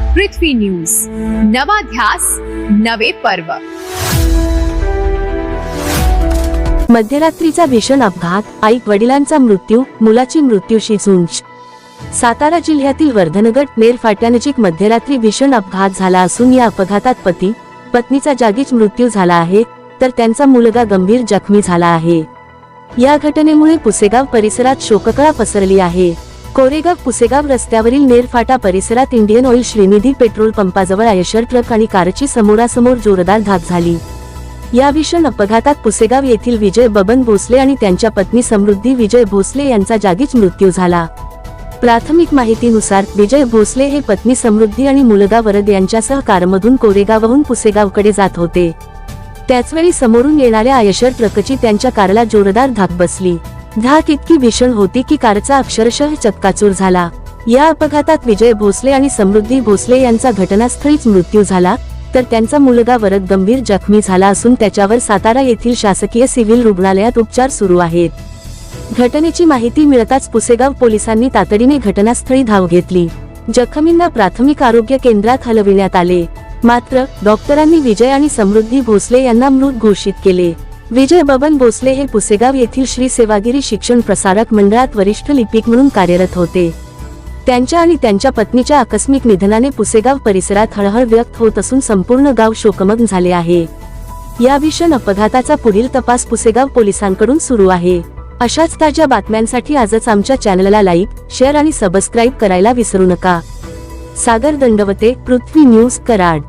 पृथ्वी news, नवा ध्यास नवे पर्व। मध्यरात्रीचा भीषण अपघात, आई वडिलांचा मृत्यू, मुलाची मृत्यूशी झुंज। सातारा जिल्ह्यातील वर्धनगट नेर फाट्यानजीक मध्यरात्री भीषण अपघात झाला असून या अपघातात पती पत्नीचा जागीच मृत्यू झाला आहे, तर त्यांचा मुलगा गंभीर जखमी झाला आहे। या घटनेमुळे पुसेगाव परिसरात शोककळा पसरली आहे। कोरेगाव पुसेगाव रस्त्यावरील नेर फाटा परिसरात इंडियन ऑइल श्रीनिधी पेट्रोल पंपाजवळ आयशर ट्रक आणि कारची समोरासमोर जोरदार धडक झाली। या भीषण अपघातात पुसेगाव येथील विजय बबन भोसले आणि त्यांच्या पत्नी समृद्धी विजय भोसले यांचा जागीच मृत्यू झाला। प्राथमिक माहितीनुसार विजय भोसले हे पत्नी समृद्धी आणि मुलगा वरद यांच्यासह कारमधून कोरेगावहून पुसेगावकडे जात होते। त्याचवेळी समोरून येणाऱ्या आयशर ट्रकची त्यांच्या कारला जोरदार धडक बसली। धडक इतकी भीषण होती की कारचा अक्षरशः चक्काचूर झाला। या अपघातात विजय भोसले आणि समृद्धी भोसले यांचा घटनास्थळीच मृत्यू झाला, तर त्यांचा मुलगा वरद गंभीर जखमी झाला असून त्याच्यावर सातारा येथील शासकीय सिव्हिल रुग्णालयात उपचार सुरू आहेत। घटनेची माहिती मिळताच पुसेगाव पोलिसांनी तातडीने घटनास्थळी धाव घेतली। जखमींना प्राथमिक आरोग्य केंद्रात हलविण्यात आले, मात्र डॉक्टरांनी विजय आणि समृद्धी भोसले यांना मृत घोषित केले। विजय बबन भोसले हे पुसेगाव येथील श्री सेवागिरी शिक्षण प्रसारक मंडळात वरिष्ठ लिपिक म्हणून कार्यरत होते। त्यांच्या आणि त्यांच्या पत्नीच्या आकस्मिक निधनाने पुसेगाव परिसरात हळहळ व्यक्त होत असून संपूर्ण गाव शोकमग्न झाले आहे। या भीषण अपघाताचा पुढील तपास पुसेगाव पोलिसांकडून सुरू आहे। अशाच ताज्या बातम्यांसाठी आजच आमच्या चॅनलला लाईक, शेअर आणि सबस्क्राईब करायला विसरू नका। सागर दंडवते, पृथ्वी न्यूज, कराड।